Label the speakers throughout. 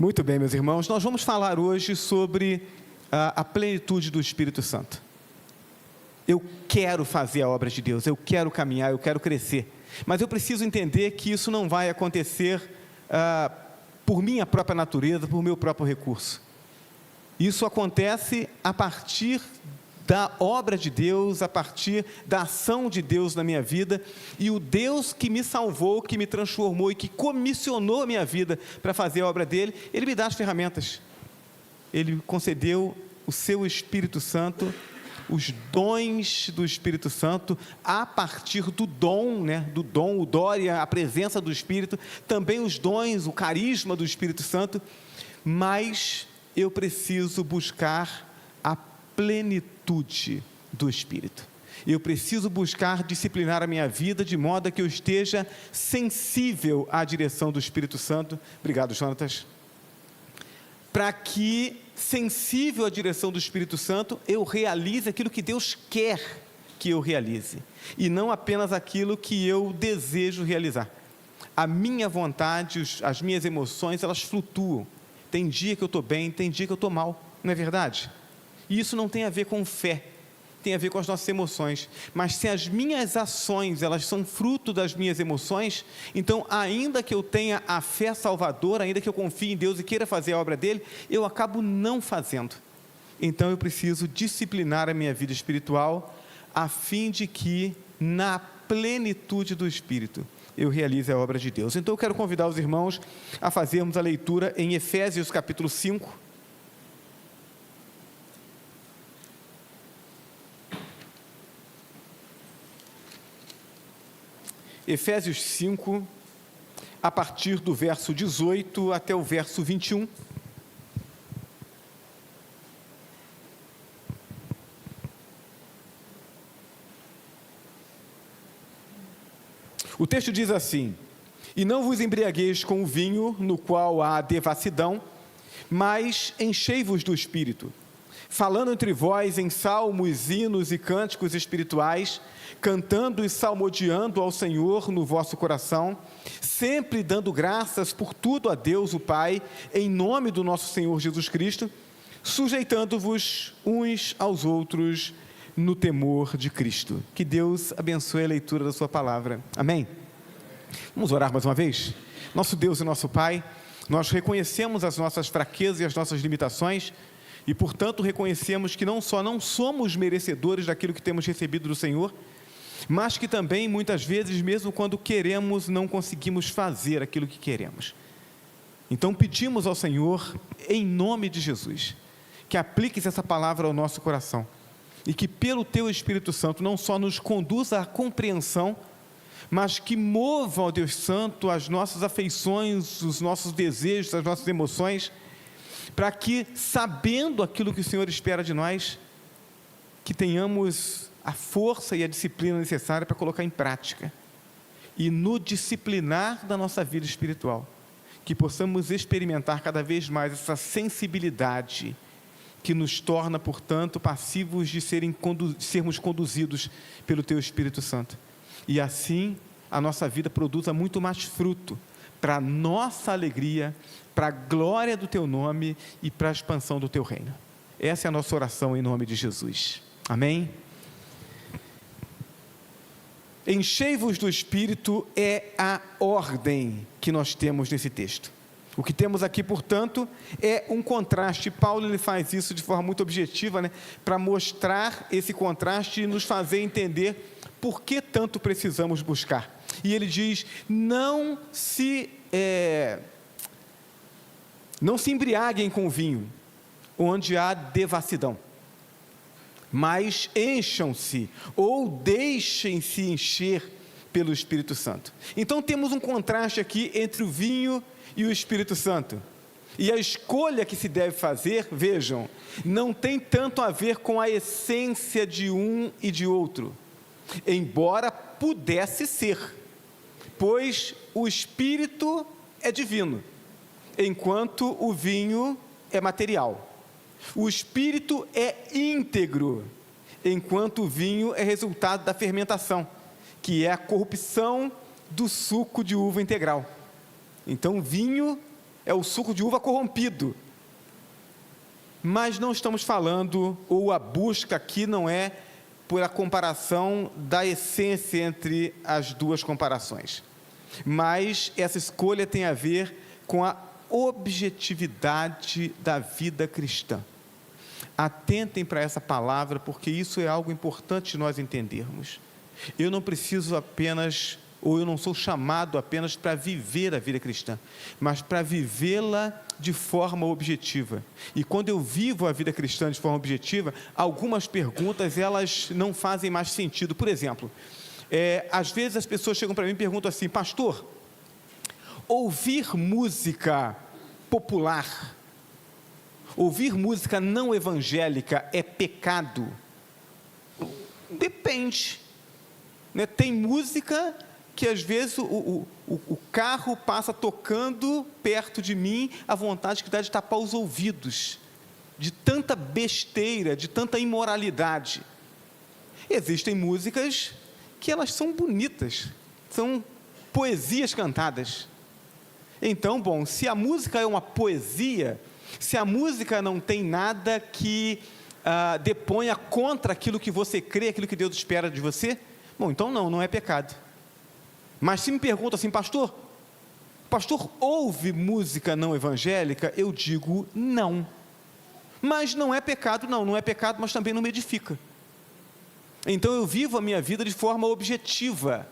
Speaker 1: Muito bem, meus irmãos, nós vamos falar hoje sobre a plenitude do Espírito Santo. Eu quero fazer a obra de Deus, eu quero caminhar, eu quero crescer, mas eu preciso entender que isso não vai acontecer por minha própria natureza, por meu próprio recurso. Isso acontece a partir da obra de Deus, a partir da ação de Deus na minha vida, e o Deus que me salvou, que me transformou e que comissionou a minha vida para fazer a obra dele, ele me dá as ferramentas. Ele concedeu o seu Espírito Santo, os dons do Espírito Santo, a partir do dom, o dória, a presença do Espírito, também os dons, o carisma do Espírito Santo, mas eu preciso buscar a plenitude do Espírito. Eu preciso buscar disciplinar a minha vida de modo que eu esteja sensível à direção do Espírito Santo. Obrigado, Jonatas. Para que, sensível à direção do Espírito Santo, eu realize aquilo que Deus quer que eu realize, e não apenas aquilo que eu desejo realizar. A minha vontade, as minhas emoções, elas flutuam. Tem dia que eu estou bem, tem dia que eu estou mal, não é verdade? E isso não tem a ver com fé, tem a ver com as nossas emoções. Mas se as minhas ações, elas são fruto das minhas emoções, então ainda que eu tenha a fé salvadora, ainda que eu confie em Deus e queira fazer a obra dele, eu acabo não fazendo. Então eu preciso disciplinar a minha vida espiritual, a fim de que na plenitude do Espírito eu realize a obra de Deus. Então eu quero convidar os irmãos a fazermos a leitura em Efésios capítulo 5, Efésios 5, a partir do verso 18 até o verso 21. O texto diz assim: E não vos embriagueis com o vinho, no qual há devassidão, mas enchei-vos do Espírito, falando entre vós em salmos, hinos e cânticos espirituais, cantando e salmodiando ao Senhor no vosso coração, sempre dando graças por tudo a Deus o Pai, em nome do nosso Senhor Jesus Cristo, sujeitando-vos uns aos outros no temor de Cristo. Que Deus abençoe a leitura da sua palavra. Amém? Vamos orar mais uma vez? Nosso Deus e nosso Pai, nós reconhecemos as nossas fraquezas e as nossas limitações, e portanto reconhecemos que não só não somos merecedores daquilo que temos recebido do Senhor, mas que também muitas vezes, mesmo quando queremos, não conseguimos fazer aquilo que queremos. Então pedimos ao Senhor, em nome de Jesus, que apliques essa palavra ao nosso coração, e que pelo Teu Espírito Santo não só nos conduza à compreensão, mas que mova, ó Deus Santo, as nossas afeições, os nossos desejos, as nossas emoções, para que, sabendo aquilo que o Senhor espera de nós, que tenhamos a força e a disciplina necessária para colocar em prática, e no disciplinar da nossa vida espiritual, que possamos experimentar cada vez mais essa sensibilidade, que nos torna, portanto, passivos de sermos conduzidos pelo Teu Espírito Santo, e assim a nossa vida produza muito mais fruto, para a nossa alegria, para a glória do Teu nome e para a expansão do Teu reino. Essa é a nossa oração em nome de Jesus. Amém? Enchei-vos do Espírito é a ordem que nós temos nesse texto. O que temos aqui, portanto, é um contraste. Paulo ele faz isso de forma muito objetiva, para mostrar esse contraste e nos fazer entender por que tanto precisamos buscar. E ele diz: não se embriaguem com vinho, onde há devassidão, mas encham-se, ou deixem-se encher pelo Espírito Santo. Então temos um contraste aqui entre o vinho e o Espírito Santo. E a escolha que se deve fazer, vejam, não tem tanto a ver com a essência de um e de outro, embora pudesse ser, pois o Espírito é divino, enquanto o vinho é material. O Espírito é íntegro, enquanto o vinho é resultado da fermentação, que é a corrupção do suco de uva integral. Então o vinho é o suco de uva corrompido. Mas não estamos falando, ou a busca aqui não é por a comparação da essência entre as duas comparações, mas essa escolha tem a ver com a objetividade da vida cristã. Atentem para essa palavra, porque isso é algo importante nós entendermos. Eu não preciso apenas, ou eu não sou chamado apenas para viver a vida cristã, mas para vivê-la de forma objetiva. E quando eu vivo a vida cristã de forma objetiva, algumas perguntas, elas não fazem mais sentido. Por exemplo, às vezes as pessoas chegam para mim e perguntam assim: pastor, ouvir música popular, ouvir música não evangélica é pecado? Depende, né? Tem música que às vezes o carro passa tocando perto de mim, a vontade que dá de tapar os ouvidos, de tanta besteira, de tanta imoralidade. Existem músicas que elas são bonitas, são poesias cantadas. Então, bom, se a música é uma poesia, se a música não tem nada que deponha contra aquilo que você crê, aquilo que Deus espera de você, bom, então não é pecado. Mas se me pergunta assim: pastor, ouve música não evangélica? Eu digo não. Mas não é pecado, não é pecado, mas também não me edifica. Então eu vivo a minha vida de forma objetiva.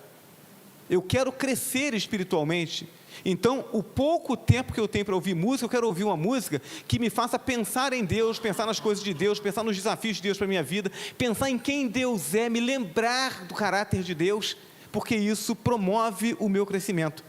Speaker 1: Eu quero crescer espiritualmente. Então, o pouco tempo que eu tenho para ouvir música, eu quero ouvir uma música que me faça pensar em Deus, pensar nas coisas de Deus, pensar nos desafios de Deus para a minha vida, pensar em quem Deus é, me lembrar do caráter de Deus, porque isso promove o meu crescimento.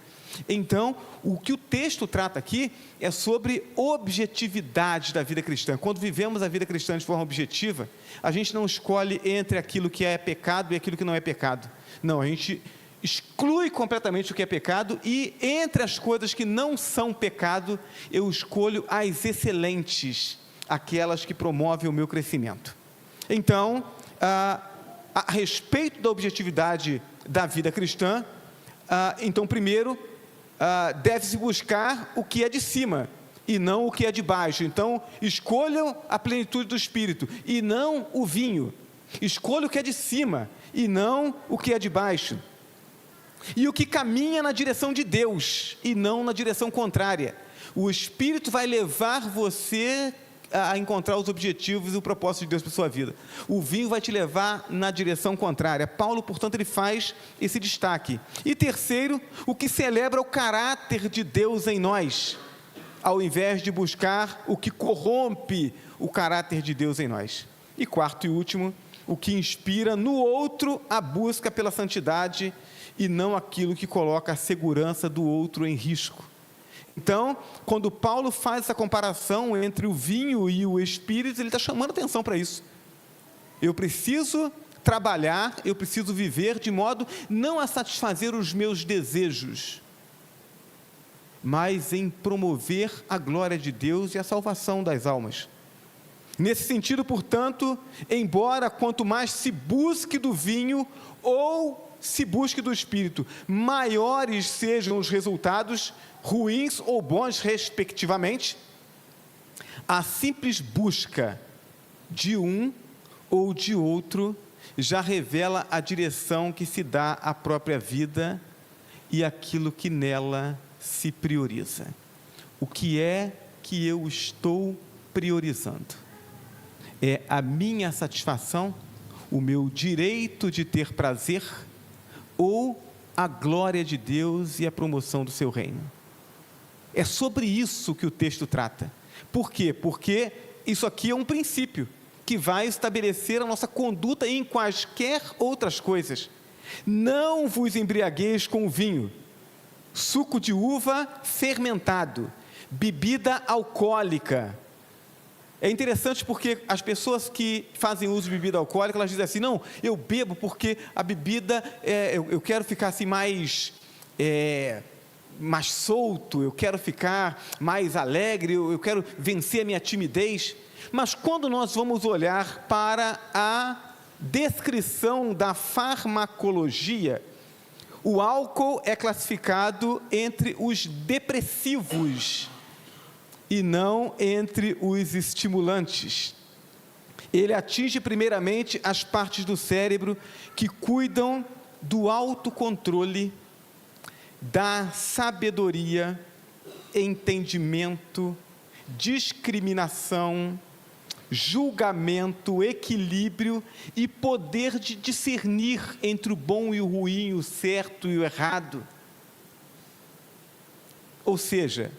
Speaker 1: Então, o que o texto trata aqui é sobre objetividade da vida cristã. Quando vivemos a vida cristã de forma objetiva, a gente não escolhe entre aquilo que é pecado e aquilo que não é pecado. Não, a gente exclui completamente o que é pecado, e entre as coisas que não são pecado, eu escolho as excelentes, aquelas que promovem o meu crescimento. Então, a respeito da objetividade da vida cristã, então, primeiro, deve-se buscar o que é de cima e não o que é de baixo. Então, escolham a plenitude do Espírito e não o vinho. Escolha o que é de cima e não o que é de baixo. E o que caminha na direção de Deus e não na direção contrária. O Espírito vai levar você a encontrar os objetivos e o propósito de Deus para a sua vida. O vinho vai te levar na direção contrária. Paulo, portanto, ele faz esse destaque. E terceiro, o que celebra o caráter de Deus em nós, ao invés de buscar o que corrompe o caráter de Deus em nós. E quarto e último, o que inspira no outro a busca pela santidade e não aquilo que coloca a segurança do outro em risco. Então, quando Paulo faz essa comparação entre o vinho e o Espírito, ele está chamando atenção para isso. Eu preciso trabalhar, eu preciso viver de modo não a satisfazer os meus desejos, mas em promover a glória de Deus e a salvação das almas. Nesse sentido, portanto, embora quanto mais se busque do vinho ou se busque do Espírito, maiores sejam os resultados, ruins ou bons respectivamente, a simples busca de um ou de outro já revela a direção que se dá à própria vida e aquilo que nela se prioriza. O que é que eu estou priorizando? É a minha satisfação, o meu direito de ter prazer, ou a glória de Deus e a promoção do seu reino? É sobre isso que o texto trata. Por quê? Porque isso aqui é um princípio que vai estabelecer a nossa conduta em quaisquer outras coisas. Não vos embriagueis com vinho, suco de uva fermentado, bebida alcoólica. É interessante porque as pessoas que fazem uso de bebida alcoólica, elas dizem assim: não, eu bebo porque a bebida, eu quero ficar assim mais solto, eu quero ficar mais alegre, eu quero vencer a minha timidez. Mas quando nós vamos olhar para a descrição da farmacologia, o álcool é classificado entre os depressivos e não entre os estimulantes. Ele atinge primeiramente as partes do cérebro que cuidam do autocontrole, da sabedoria, entendimento, discriminação, julgamento, equilíbrio e poder de discernir entre o bom e o ruim, o certo e o errado. Ou seja,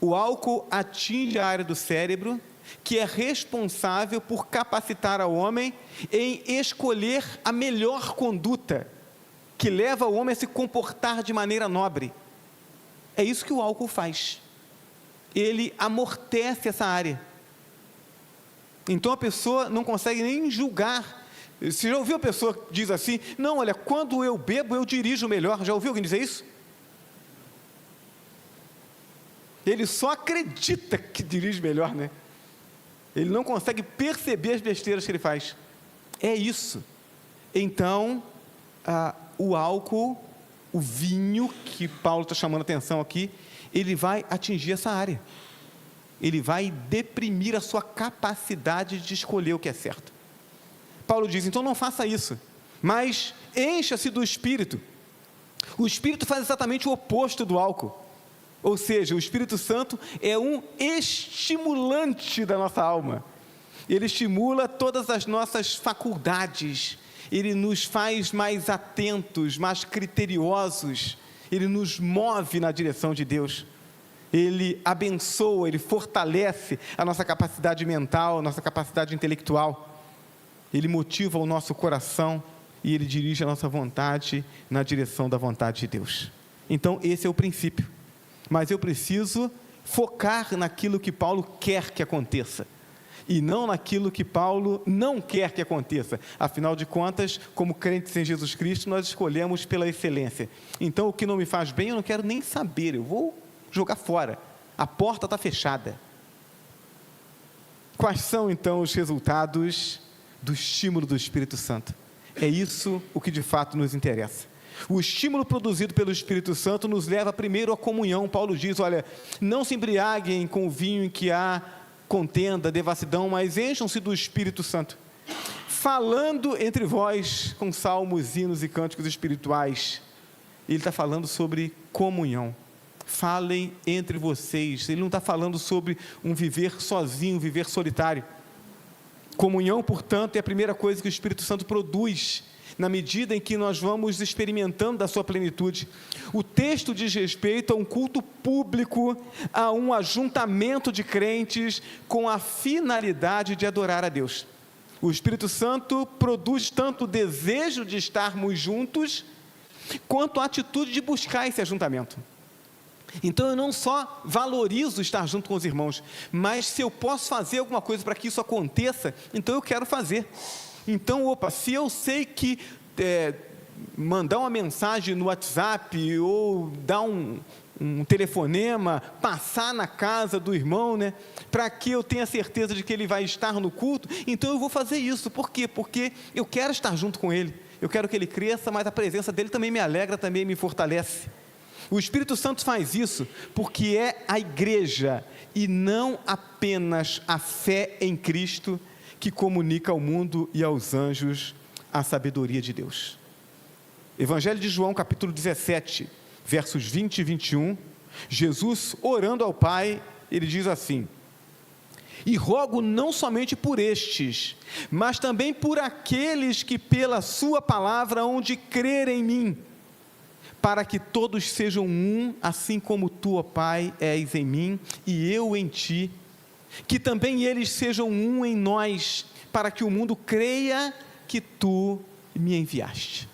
Speaker 1: o álcool atinge a área do cérebro que é responsável por capacitar ao homem em escolher a melhor conduta, que leva o homem a se comportar de maneira nobre. É isso que o álcool faz. Ele amortece essa área. Então a pessoa não consegue nem julgar. Você já ouviu a pessoa que diz assim: não, olha, quando eu bebo eu dirijo melhor? Já ouviu alguém dizer isso? Ele só acredita que dirige melhor, né? Ele não consegue perceber as besteiras que ele faz. É isso. Então, o álcool, o vinho, que Paulo está chamando a atenção aqui, ele vai atingir essa área. Ele vai deprimir a sua capacidade de escolher o que é certo. Paulo diz, então não faça isso, mas encha-se do Espírito. O Espírito faz exatamente o oposto do álcool. Ou seja, o Espírito Santo é um estimulante da nossa alma. Ele estimula todas as nossas faculdades. Ele nos faz mais atentos, mais criteriosos. Ele nos move na direção de Deus. Ele abençoa, ele fortalece a nossa capacidade mental, a nossa capacidade intelectual. Ele motiva o nosso coração e ele dirige a nossa vontade na direção da vontade de Deus. Então, esse é o princípio. Mas eu preciso focar naquilo que Paulo quer que aconteça, e não naquilo que Paulo não quer que aconteça. Afinal de contas, como crentes em Jesus Cristo, nós escolhemos pela excelência. Então, o que não me faz bem, eu não quero nem saber, eu vou jogar fora. A porta está fechada. Quais são, então, os resultados do estímulo do Espírito Santo? É isso o que de fato nos interessa. O estímulo produzido pelo Espírito Santo nos leva primeiro à comunhão. Paulo diz, olha, não se embriaguem com o vinho em que há contenda, devassidão, mas encham-se do Espírito Santo, falando entre vós com salmos, hinos e cânticos espirituais. Ele está falando sobre comunhão. Falem entre vocês. Ele não está falando sobre um viver sozinho, um viver solitário. Comunhão, portanto, é a primeira coisa que o Espírito Santo produz, na medida em que nós vamos experimentando da sua plenitude. O texto diz respeito a um culto público, a um ajuntamento de crentes com a finalidade de adorar a Deus. O Espírito Santo produz tanto o desejo de estarmos juntos, quanto a atitude de buscar esse ajuntamento. Então eu não só valorizo estar junto com os irmãos, mas se eu posso fazer alguma coisa para que isso aconteça, então eu quero fazer. Então, se eu sei que mandar uma mensagem no WhatsApp, ou dar um telefonema, passar na casa do irmão, né, para que eu tenha certeza de que ele vai estar no culto, então eu vou fazer isso. Por quê? Porque eu quero estar junto com ele, eu quero que ele cresça, mas a presença dele também me alegra, também me fortalece. O Espírito Santo faz isso porque é a igreja, e não apenas a fé em Cristo, que comunica ao mundo e aos anjos a sabedoria de Deus. Evangelho de João, capítulo 17, versos 20 e 21, Jesus, orando ao Pai, ele diz assim, e rogo não somente por estes, mas também por aqueles que pela sua palavra hão de crer em mim, para que todos sejam um, assim como tu, ó Pai, és em mim e eu em ti, que também eles sejam um em nós, para que o mundo creia que tu me enviaste.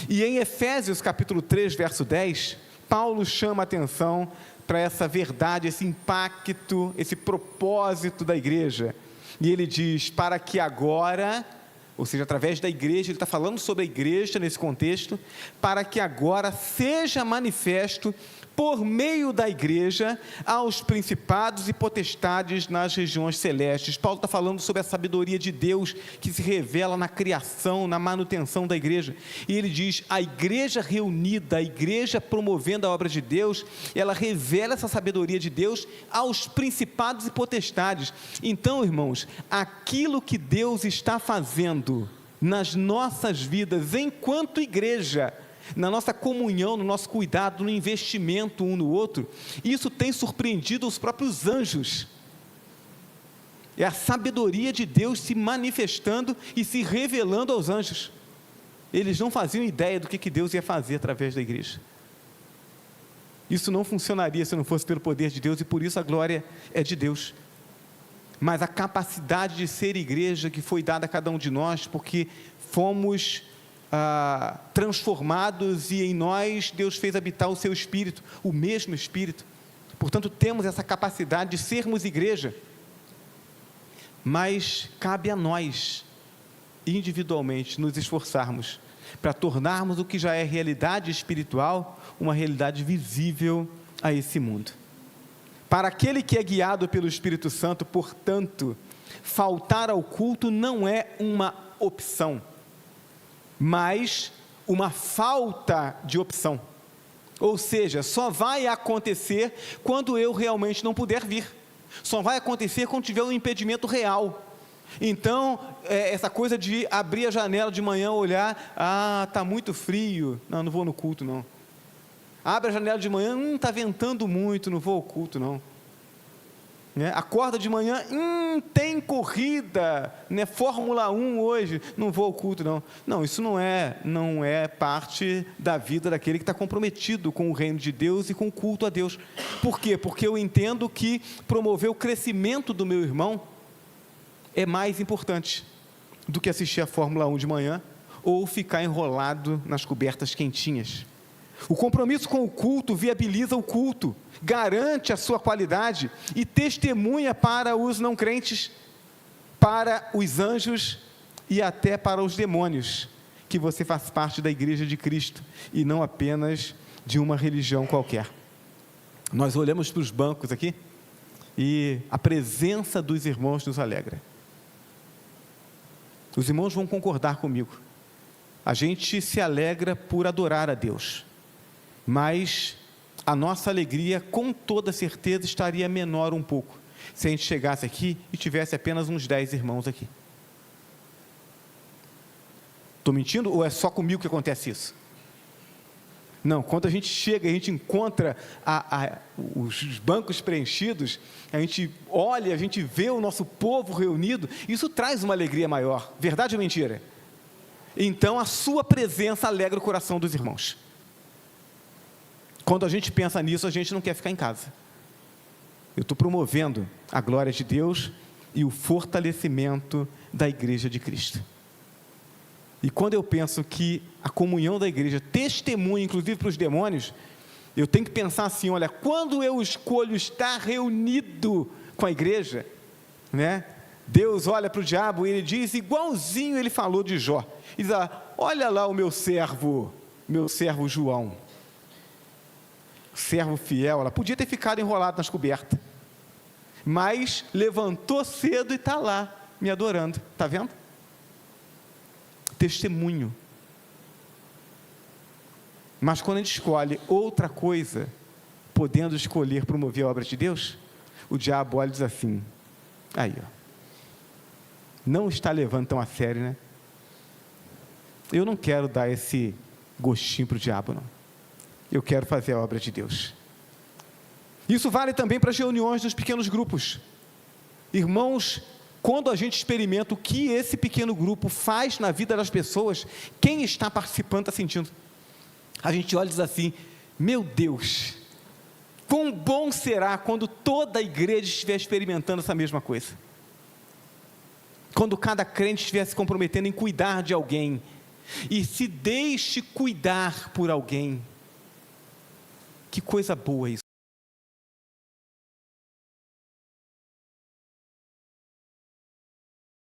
Speaker 1: E em Efésios capítulo 3, verso 10, Paulo chama a atenção para essa verdade, esse impacto, esse propósito da igreja. E ele diz, para que agora, ou seja, através da igreja, ele está falando sobre a igreja nesse contexto, para que agora seja manifesto por meio da igreja, aos principados e potestades nas regiões celestes. Paulo está falando sobre a sabedoria de Deus que se revela na criação, na manutenção da igreja. E ele diz, a igreja reunida, a igreja promovendo a obra de Deus, ela revela essa sabedoria de Deus aos principados e potestades. Então, irmãos, aquilo que Deus está fazendo nas nossas vidas, enquanto igreja, na nossa comunhão, no nosso cuidado, no investimento um no outro, isso tem surpreendido os próprios anjos. É a sabedoria de Deus se manifestando e se revelando aos anjos. Eles não faziam ideia do que Deus ia fazer através da igreja. Isso não funcionaria se não fosse pelo poder de Deus, e por isso a glória é de Deus. Mas a capacidade de ser igreja que foi dada a cada um de nós, porque fomos transformados, e em nós Deus fez habitar o seu Espírito, o mesmo Espírito. Portanto, temos essa capacidade de sermos igreja, mas cabe a nós, individualmente, nos esforçarmos para tornarmos o que já é realidade espiritual, uma realidade visível a esse mundo. Para aquele que é guiado pelo Espírito Santo, portanto, faltar ao culto não é uma opção, mas uma falta de opção. Ou seja, só vai acontecer quando eu realmente não puder vir. Só vai acontecer quando tiver um impedimento real. Então, essa coisa de abrir a janela de manhã, olhar, está muito frio, não vou no culto não. Abre a janela de manhã, está ventando muito, não vou ao culto não. Acorda de manhã, tem corrida, Fórmula 1 hoje, não vou ao culto não. Não, isso não é parte da vida daquele que está comprometido com o reino de Deus e com o culto a Deus. Por quê? Porque eu entendo que promover o crescimento do meu irmão é mais importante do que assistir a Fórmula 1 de manhã ou ficar enrolado nas cobertas quentinhas. O compromisso com o culto viabiliza o culto, garante a sua qualidade e testemunha para os não crentes, para os anjos e até para os demônios, que você faz parte da igreja de Cristo e não apenas de uma religião qualquer. Nós olhamos para os bancos aqui e a presença dos irmãos nos alegra. Os irmãos vão concordar comigo. A gente se alegra por adorar a Deus, mas a nossa alegria, com toda certeza, estaria menor um pouco, se a gente chegasse aqui e tivesse apenas uns 10 irmãos aqui. Estou mentindo ou é só comigo que acontece isso? Não, quando a gente chega, a gente encontra os bancos preenchidos, a gente olha, a gente vê o nosso povo reunido, isso traz uma alegria maior, verdade ou mentira? Então a sua presença alegra o coração dos irmãos. Quando a gente pensa nisso, a gente não quer ficar em casa. Eu estou promovendo a glória de Deus e o fortalecimento da igreja de Cristo. E quando eu penso que a comunhão da igreja testemunha, inclusive para os demônios, eu tenho que pensar assim, olha, quando eu escolho estar reunido com a igreja, Deus olha para o diabo e ele diz, igualzinho ele falou de Jó, e diz, olha lá o meu servo João, servo fiel, ela podia ter ficado enrolado nas cobertas, mas levantou cedo e está lá, me adorando, está vendo? Testemunho. Mas quando a gente escolhe outra coisa, podendo escolher promover a obra de Deus, o diabo olha e diz assim, não está levando tão a sério, né? Eu não quero dar esse gostinho para o diabo, não. Eu quero fazer a obra de Deus. Isso vale também para as reuniões dos pequenos grupos. Irmãos, quando a gente experimenta o que esse pequeno grupo faz na vida das pessoas, quem está participando está sentindo. A gente olha e diz assim, meu Deus, quão bom será quando toda a igreja estiver experimentando essa mesma coisa. Quando cada crente estiver se comprometendo em cuidar de alguém, e se deixe cuidar por alguém. Que coisa boa isso.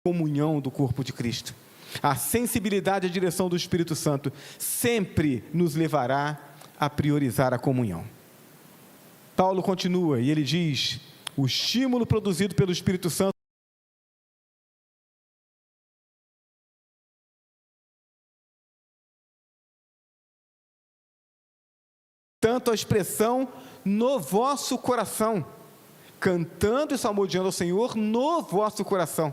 Speaker 1: Comunhão do corpo de Cristo. A sensibilidade à direção do Espírito Santo sempre nos levará a priorizar a comunhão. Paulo continua e ele diz: o estímulo produzido pelo Espírito Santo tanto a expressão no vosso coração, cantando e salmodiando ao Senhor no vosso coração,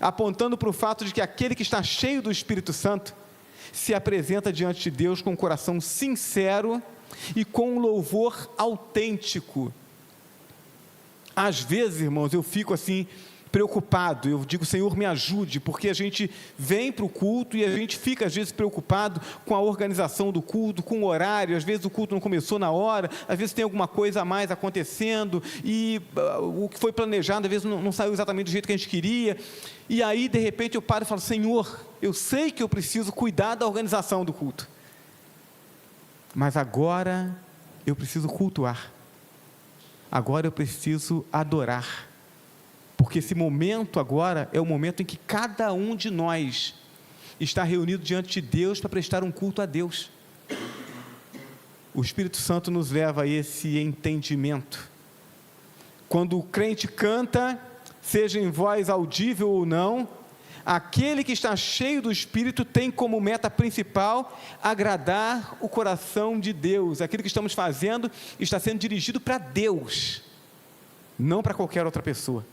Speaker 1: apontando para o fato de que aquele que está cheio do Espírito Santo se apresenta diante de Deus com um coração sincero e com um louvor autêntico. Às vezes, irmãos, eu fico assim preocupado, eu digo: Senhor, me ajude, porque a gente vem para o culto e a gente fica às vezes preocupado com a organização do culto, com o horário. Às vezes o culto não começou na hora, às vezes tem alguma coisa a mais acontecendo e o que foi planejado às vezes não saiu exatamente do jeito que a gente queria, e aí de repente eu paro e falo: Senhor, eu sei que eu preciso cuidar da organização do culto, mas agora eu preciso cultuar, agora eu preciso adorar, porque esse momento agora é o momento em que cada um de nós está reunido diante de Deus para prestar um culto a Deus. O Espírito Santo nos leva a esse entendimento. Quando o crente canta, seja em voz audível ou não, aquele que está cheio do Espírito tem como meta principal agradar o coração de Deus. Aquilo que estamos fazendo está sendo dirigido para Deus, não para qualquer outra pessoa.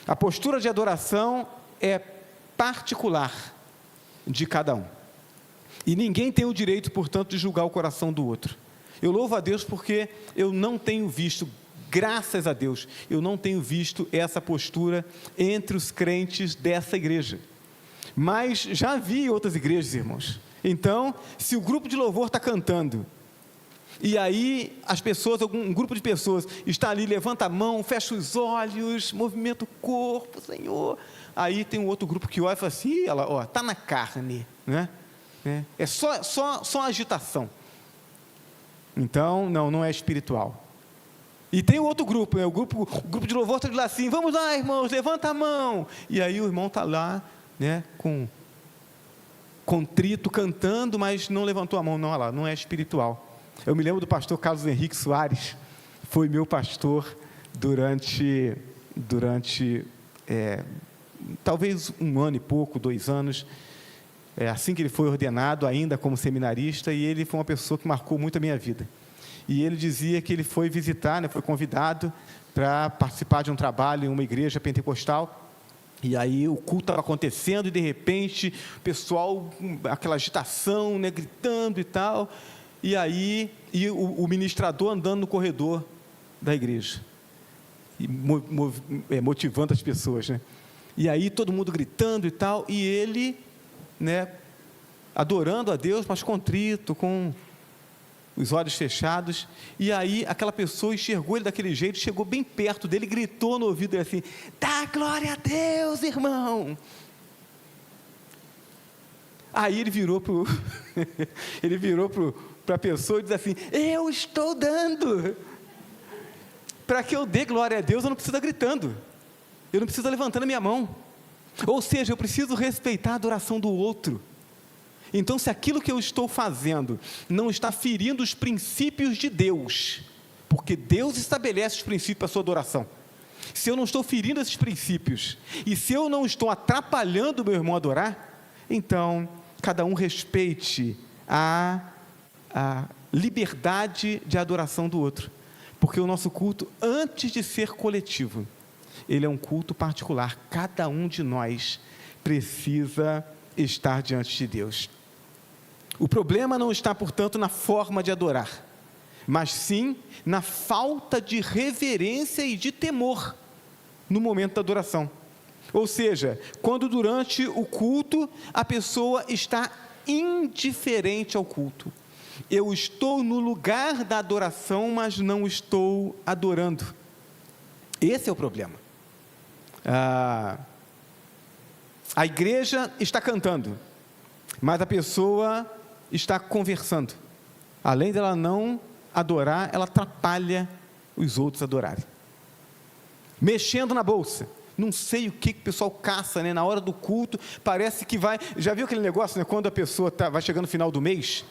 Speaker 1: A postura de adoração é particular de cada um, e ninguém tem o direito, portanto, de julgar o coração do outro. Eu louvo a Deus porque eu não tenho visto, graças a Deus, eu não tenho visto essa postura entre os crentes dessa igreja, mas já vi outras igrejas, irmãos. Então, se o grupo de louvor está cantando, e aí as pessoas, um grupo de pessoas está ali, levanta a mão, fecha os olhos, movimenta o corpo, Senhor. Aí tem um outro grupo que olha e fala assim: ela, ó, está na carne, né? É só agitação. Então, não é espiritual. E tem outro grupo, né? o grupo de louvor está lá assim: vamos lá, irmãos, levanta a mão. E aí o irmão está lá, né, com contrito, cantando, mas não levantou a mão, não, olha lá, não é espiritual. Eu me lembro do pastor Carlos Henrique Soares, foi meu pastor durante talvez 1 ano e pouco, 2 anos, assim que ele foi ordenado, ainda como seminarista, e ele foi uma pessoa que marcou muito a minha vida. E ele dizia que ele foi visitar, né, foi convidado para participar de um trabalho em uma igreja pentecostal, e aí o culto estava acontecendo, e de repente o pessoal, aquela agitação, né, gritando e tal, e aí o ministrador andando no corredor da igreja, e motivando as pessoas, né? E aí todo mundo gritando e tal, e ele, né, adorando a Deus, mas contrito, com os olhos fechados. E aí aquela pessoa enxergou ele daquele jeito, chegou bem perto dele, gritou no ouvido dele assim: dá glória a Deus, irmão. Aí ele virou para a pessoa e diz assim: eu estou dando. Para que eu dê glória a Deus, eu não preciso estar gritando, eu não preciso estar levantando a minha mão. Ou seja, eu preciso respeitar a adoração do outro. Então, se aquilo que eu estou fazendo não está ferindo os princípios de Deus, porque Deus estabelece os princípios para a sua adoração, se eu não estou ferindo esses princípios, e se eu não estou atrapalhando o meu irmão a adorar, então, cada um respeite a liberdade de adoração do outro, porque o nosso culto, antes de ser coletivo, ele é um culto particular. Cada um de nós precisa estar diante de Deus. O problema não está, portanto, na forma de adorar, mas sim na falta de reverência e de temor no momento da adoração. Ou seja, quando durante o culto a pessoa está indiferente ao culto. Eu estou no lugar da adoração, mas não estou adorando. Esse é o problema. A igreja está cantando, mas a pessoa está conversando. Além dela não adorar, ela atrapalha os outros a adorarem. Mexendo na bolsa. Não sei o que o pessoal caça, né? Na hora do culto, parece que vai... Já viu aquele negócio, né? Quando a pessoa vai chegando no final do mês,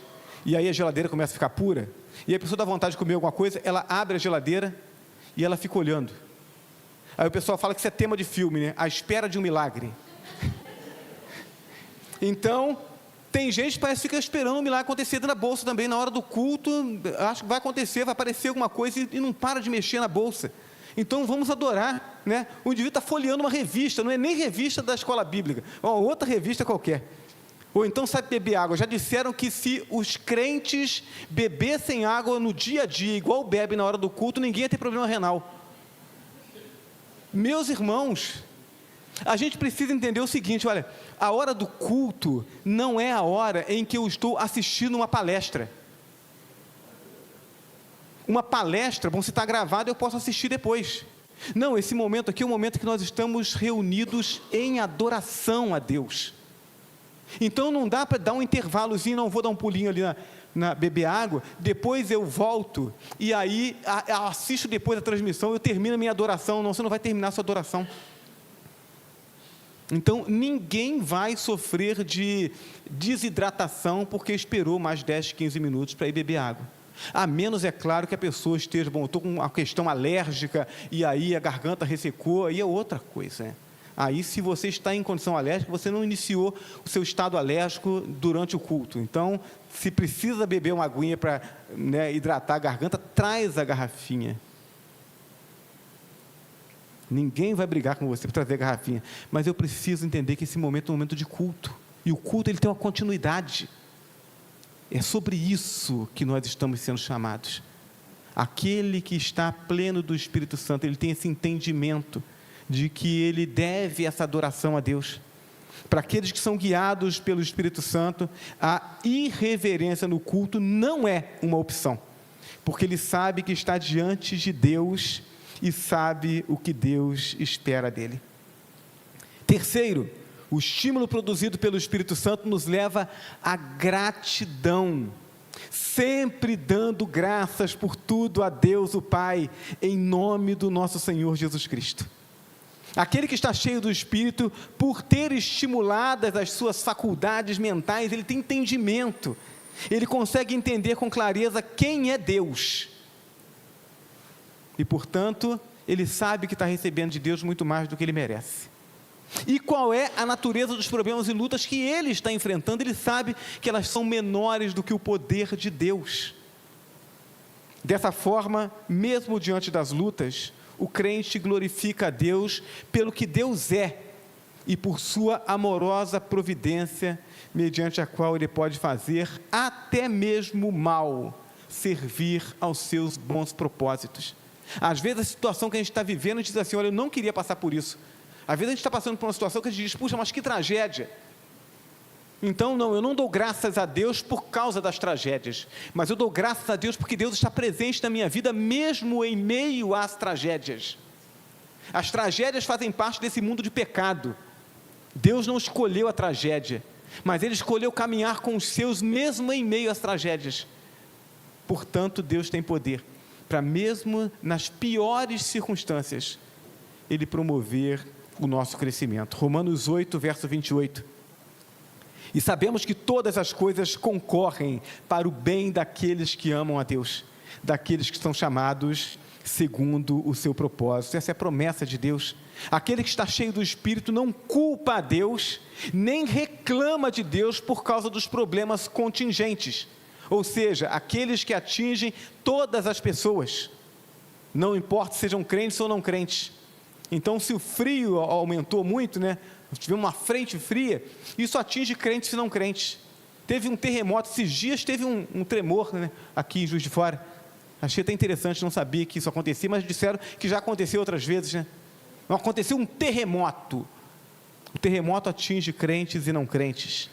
Speaker 1: e aí a geladeira começa a ficar pura, e a pessoa dá vontade de comer alguma coisa, ela abre a geladeira e ela fica olhando. Aí o pessoal fala que isso é tema de filme, né? A espera de um milagre. Então, tem gente que parece que fica esperando um milagre acontecer na bolsa também, na hora do culto, acho que vai acontecer, vai aparecer alguma coisa e não para de mexer na bolsa. Então vamos adorar, né? O indivíduo está folheando uma revista, não é nem revista da escola bíblica, é uma outra revista qualquer. Ou então sabe beber água. Já disseram que se os crentes bebessem água no dia a dia, igual bebe na hora do culto, ninguém ia ter problema renal. Meus irmãos, a gente precisa entender o seguinte, olha, a hora do culto não é a hora em que eu estou assistindo uma palestra. Uma palestra, bom, se está gravado, eu posso assistir depois. Não, esse momento aqui é o momento que nós estamos reunidos em adoração a Deus. Então não dá para dar um intervalozinho, não vou dar um pulinho ali na beber água, depois eu volto, e aí assisto depois a transmissão, eu termino a minha adoração. Não, você não vai terminar a sua adoração. Então ninguém vai sofrer de desidratação porque esperou mais 10, 15 minutos para ir beber água. A menos, é claro, que a pessoa esteja, bom, eu estou com uma questão alérgica, e aí a garganta ressecou, aí é outra coisa, né? Aí, se você está em condição alérgica, você não iniciou o seu estado alérgico durante o culto. Então, se precisa beber uma aguinha para, né, hidratar a garganta, traz a garrafinha. Ninguém vai brigar com você para trazer a garrafinha, mas eu preciso entender que esse momento é um momento de culto, e o culto ele tem uma continuidade. É sobre isso que nós estamos sendo chamados. Aquele que está pleno do Espírito Santo, ele tem esse entendimento de que ele deve essa adoração a Deus. Para aqueles que são guiados pelo Espírito Santo, a irreverência no culto não é uma opção, porque ele sabe que está diante de Deus e sabe o que Deus espera dele. Terceiro, o estímulo produzido pelo Espírito Santo nos leva à gratidão, sempre dando graças por tudo a Deus o Pai, em nome do nosso Senhor Jesus Cristo. Aquele que está cheio do Espírito, por ter estimuladas as suas faculdades mentais, ele tem entendimento, ele consegue entender com clareza quem é Deus, e portanto, ele sabe que está recebendo de Deus muito mais do que ele merece. E qual é a natureza dos problemas e lutas que ele está enfrentando? Ele sabe que elas são menores do que o poder de Deus. Dessa forma, mesmo diante das lutas, o crente glorifica a Deus pelo que Deus é e por sua amorosa providência, mediante a qual ele pode fazer até mesmo o mal servir aos seus bons propósitos. Às vezes a situação que a gente está vivendo, a gente diz assim, olha, eu não queria passar por isso. Às vezes a gente está passando por uma situação que a gente diz, puxa, mas que tragédia. Então, não, eu não dou graças a Deus por causa das tragédias, mas eu dou graças a Deus porque Deus está presente na minha vida, mesmo em meio às tragédias. As tragédias fazem parte desse mundo de pecado. Deus não escolheu a tragédia, mas Ele escolheu caminhar com os seus, mesmo em meio às tragédias. Portanto, Deus tem poder para, mesmo nas piores circunstâncias, Ele promover o nosso crescimento. Romanos 8, verso 28. E sabemos que todas as coisas concorrem para o bem daqueles que amam a Deus, daqueles que são chamados segundo o seu propósito. Essa é a promessa de Deus. Aquele que está cheio do Espírito não culpa a Deus, nem reclama de Deus por causa dos problemas contingentes, ou seja, aqueles que atingem todas as pessoas, não importa se sejam crentes ou não crentes. Então, se o frio aumentou muito, né? Tivemos uma frente fria, isso atinge crentes e não crentes. Teve um terremoto, esses dias teve um tremor, né? Aqui em Juiz de Fora. Achei até interessante, não sabia que isso acontecia, mas disseram que já aconteceu outras vezes, né? Não aconteceu um terremoto. O terremoto atinge crentes e não crentes.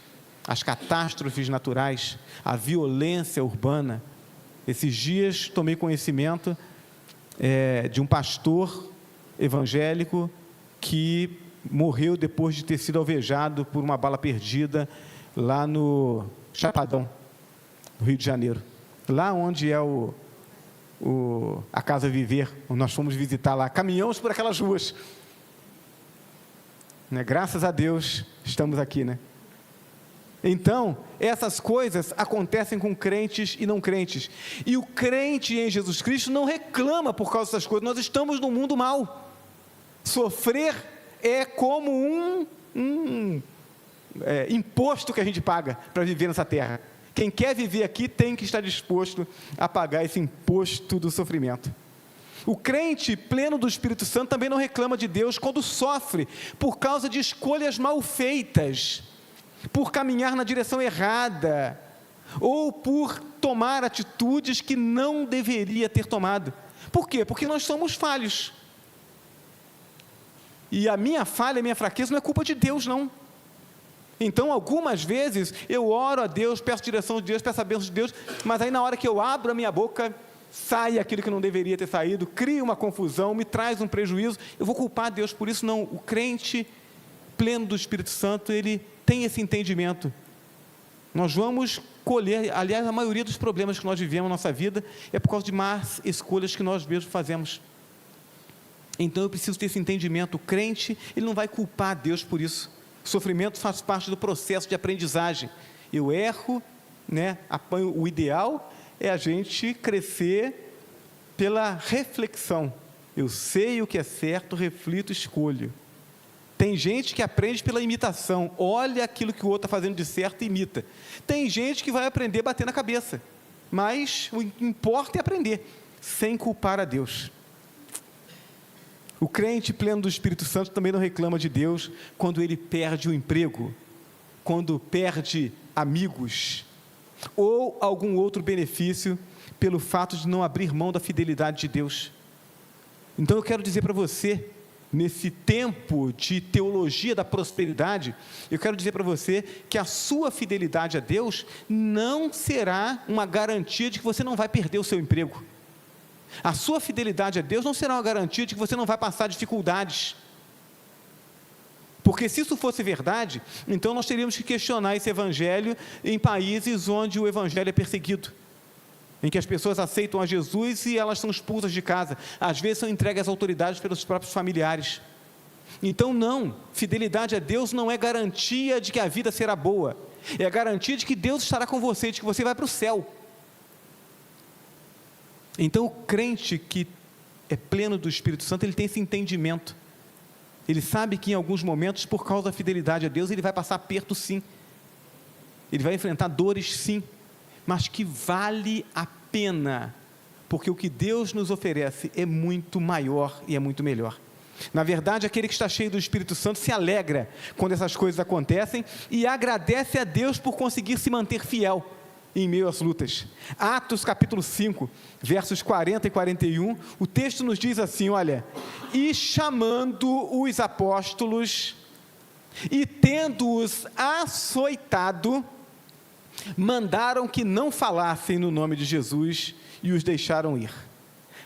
Speaker 1: As catástrofes naturais, a violência urbana. Esses dias tomei conhecimento de um pastor evangélico que morreu depois de ter sido alvejado por uma bala perdida lá no Chapadão, no Rio de Janeiro, lá onde é a Casa Viver, onde nós fomos visitar lá, caminhamos por aquelas ruas, né? Graças a Deus estamos aqui, né? Então, essas coisas acontecem com crentes e não crentes. E o crente em Jesus Cristo não reclama por causa dessas coisas. Nós estamos num mundo mau. Sofrer é como um imposto que a gente paga para viver nessa terra. Quem quer viver aqui tem que estar disposto a pagar esse imposto do sofrimento. O crente pleno do Espírito Santo também não reclama de Deus quando sofre por causa de escolhas mal feitas, por caminhar na direção errada, ou por tomar atitudes que não deveria ter tomado. Por quê? Porque nós somos falhos. E a minha falha, a minha fraqueza não é culpa de Deus, não. Então, algumas vezes, eu oro a Deus, peço direção de Deus, peço a bênção de Deus, mas aí na hora que eu abro a minha boca, sai aquilo que não deveria ter saído, cria uma confusão, me traz um prejuízo, eu vou culpar Deus por isso? Não. O crente pleno do Espírito Santo, ele tem esse entendimento. Nós vamos colher, aliás, a maioria dos problemas que nós vivemos na nossa vida é por causa de más escolhas que nós mesmos fazemos. Então eu preciso ter esse entendimento. O crente, ele não vai culpar Deus por isso. O sofrimento faz parte do processo de aprendizagem. Eu erro, apanho. O ideal é a gente crescer pela reflexão. Eu sei o que é certo, reflito, escolho. Tem gente que aprende pela imitação, olha aquilo que o outro está fazendo de certo e imita. Tem gente que vai aprender batendo na cabeça, mas o que importa é aprender, sem culpar a Deus. O crente pleno do Espírito Santo também não reclama de Deus quando ele perde o emprego, quando perde amigos, ou algum outro benefício pelo fato de não abrir mão da fidelidade de Deus. Então eu quero dizer para você, nesse tempo de teologia da prosperidade, eu quero dizer para você que a sua fidelidade a Deus não será uma garantia de que você não vai perder o seu emprego. A sua fidelidade a Deus não será uma garantia de que você não vai passar dificuldades. Porque se isso fosse verdade, então nós teríamos que questionar esse evangelho em países onde o evangelho é perseguido, em que as pessoas aceitam a Jesus e elas são expulsas de casa, às vezes são entregues às autoridades pelos próprios familiares. Então não, fidelidade a Deus não é garantia de que a vida será boa, é a garantia de que Deus estará com você, de que você vai para o céu. Então o crente que é pleno do Espírito Santo, ele tem esse entendimento, ele sabe que em alguns momentos, por causa da fidelidade a Deus, ele vai passar aperto sim, ele vai enfrentar dores sim, mas que vale a pena, porque o que Deus nos oferece é muito maior e é muito melhor. Na verdade, aquele que está cheio do Espírito Santo se alegra quando essas coisas acontecem e agradece a Deus por conseguir se manter fiel em meio às lutas. Atos capítulo 5, versos 40 e 41, o texto nos diz assim, olha: e chamando os apóstolos e tendo-os açoitado, mandaram que não falassem no nome de Jesus e os deixaram ir.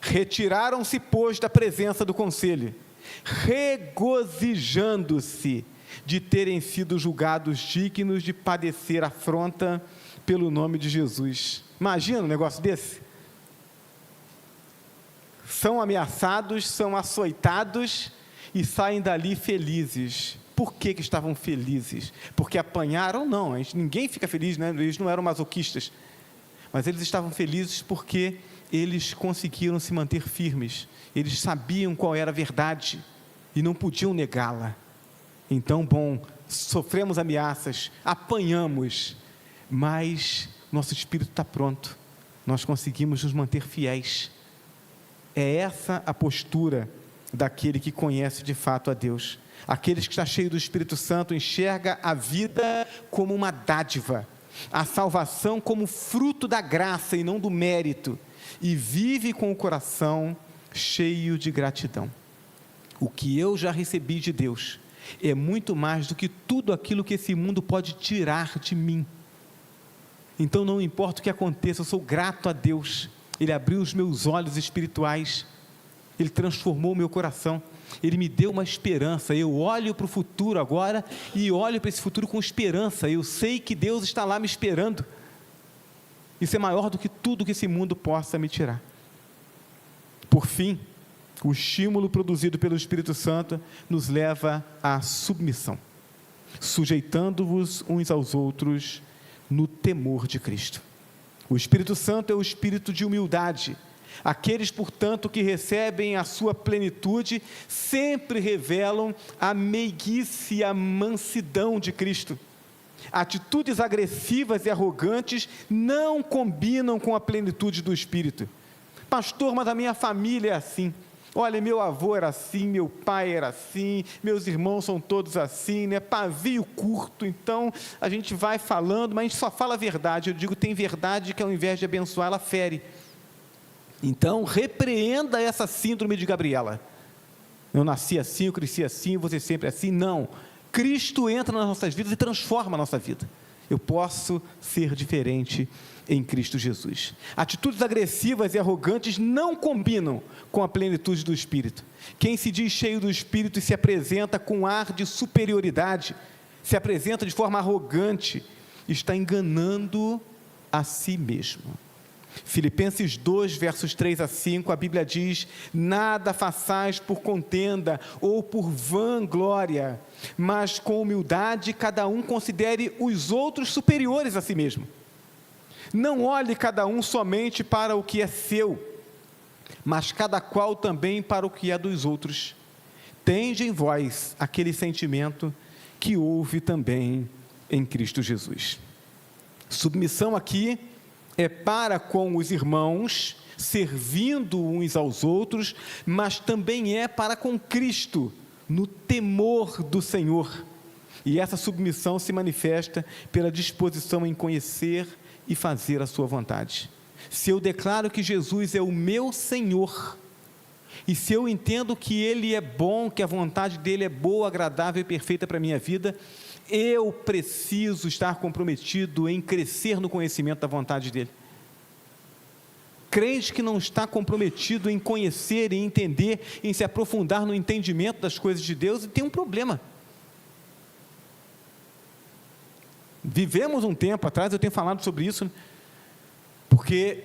Speaker 1: Retiraram-se, pois, da presença do conselho, regozijando-se de terem sido julgados dignos de padecer afronta pelo nome de Jesus. Imagina um negócio desse? São ameaçados, são açoitados e saem dali felizes. Por que estavam felizes? Porque apanharam? Não, ninguém fica feliz, eles não eram masoquistas, mas eles estavam felizes porque eles conseguiram se manter firmes, eles sabiam qual era a verdade e não podiam negá-la. Então, sofremos ameaças, apanhamos, mas nosso espírito está pronto, nós conseguimos nos manter fiéis. É essa a postura daquele que conhece de fato a Deus. Aqueles que está cheio do Espírito Santo enxerga a vida como uma dádiva, a salvação como fruto da graça e não do mérito, e vive com o coração cheio de gratidão. O que eu já recebi de Deus é muito mais do que tudo aquilo que esse mundo pode tirar de mim. Então não importa o que aconteça, eu sou grato a Deus. Ele abriu os meus olhos espirituais, Ele transformou o meu coração, Ele me deu uma esperança. Eu olho para o futuro agora e olho para esse futuro com esperança. Eu sei que Deus está lá me esperando. Isso é maior do que tudo que esse mundo possa me tirar. Por fim, o estímulo produzido pelo Espírito Santo nos leva à submissão. sujeitando-vos uns aos outros no temor de Cristo. O Espírito Santo é o espírito de humildade. Aqueles, portanto, que recebem a sua plenitude, sempre revelam a meiguice e a mansidão de Cristo. Atitudes agressivas e arrogantes não combinam com a plenitude do Espírito. Pastor, mas a minha família é assim. Olha, meu avô era assim, meu pai era assim, meus irmãos são todos assim, né? Pavio curto, então a gente vai falando, mas a gente só fala a verdade. Eu digo, tem verdade que ao invés de abençoar, ela fere. Então, repreenda essa síndrome de Gabriela. Eu nasci assim, eu cresci assim, você sempre assim. Não. Cristo entra nas nossas vidas e transforma a nossa vida. Eu posso ser diferente em Cristo Jesus. Atitudes agressivas e arrogantes não combinam com a plenitude do Espírito. Quem se diz cheio do Espírito e se apresenta com ar de superioridade, se apresenta de forma arrogante, está enganando a si mesmo. Filipenses 2, versos 3 a 5, a Bíblia diz: nada façais por contenda ou por vanglória, mas com humildade cada um considere os outros superiores a si mesmo. Não olhe cada um somente para o que é seu, mas cada qual também para o que é dos outros. Tende em vós aquele sentimento que houve também em Cristo Jesus. Submissão aqui é para com os irmãos, servindo uns aos outros, mas também é para com Cristo, no temor do Senhor. E essa submissão se manifesta pela disposição em conhecer e fazer a sua vontade. Se eu declaro que Jesus é o meu Senhor, e se eu entendo que Ele é bom, que a vontade dEle é boa, agradável e perfeita para a minha vida, eu preciso estar comprometido em crescer no conhecimento da vontade dEle. Crente que não está comprometido em conhecer, em entender, em se aprofundar no entendimento das coisas de Deus, tem um problema. Vivemos um tempo atrás, eu tenho falado sobre isso, porque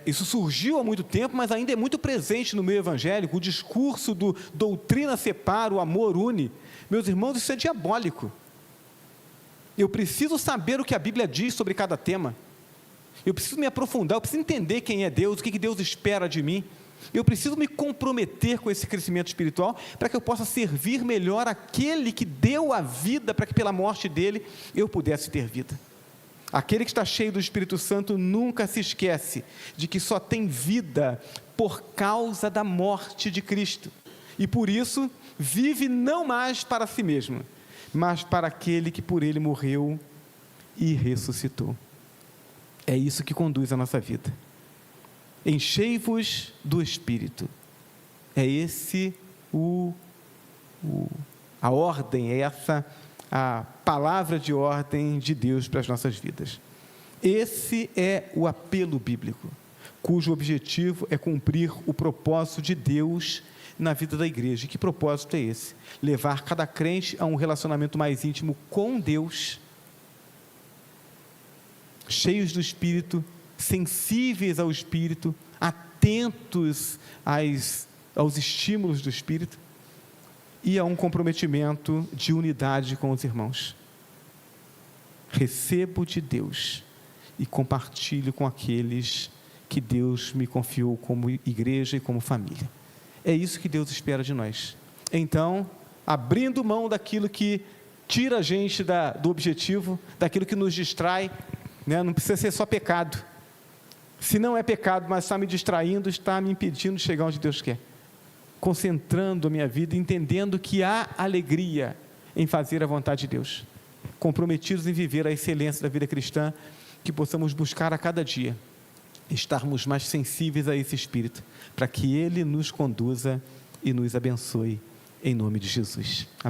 Speaker 1: isso surgiu há muito tempo, mas ainda é muito presente no meio evangélico, o discurso do doutrina separa, o amor une. Meus irmãos, isso é diabólico. Eu preciso saber o que a Bíblia diz sobre cada tema. Eu preciso me aprofundar, eu preciso entender quem é Deus, o que Deus espera de mim. Eu preciso me comprometer com esse crescimento espiritual para que eu possa servir melhor aquele que deu a vida para que pela morte dele eu pudesse ter vida. Aquele que está cheio do Espírito Santo nunca se esquece de que só tem vida por causa da morte de Cristo. E por isso vive não mais para si mesmo, mas para aquele que por ele morreu e ressuscitou. É isso que conduz a nossa vida. Enchei-vos do Espírito. É esse a ordem, é essa a palavra de ordem de Deus para as nossas vidas. Esse é o apelo bíblico, cujo objetivo é cumprir o propósito de Deus na vida da igreja. E que propósito é esse? Levar cada crente a um relacionamento mais íntimo com Deus, cheios do Espírito, sensíveis ao Espírito, atentos aos estímulos do Espírito, e a um comprometimento de unidade com os irmãos. Recebo de Deus e compartilho com aqueles que Deus me confiou como igreja e como família. É isso que Deus espera de nós. Então, abrindo mão daquilo que tira a gente do objetivo, daquilo que nos distrai, né? Não precisa ser só pecado. Se não é pecado, mas está me distraindo, está me impedindo de chegar onde Deus quer. Concentrando a minha vida, entendendo que há alegria em fazer a vontade de Deus. Comprometidos em viver a excelência da vida cristã, que possamos buscar a cada dia, estarmos mais sensíveis a esse Espírito, para que Ele nos conduza e nos abençoe, em nome de Jesus. Amém.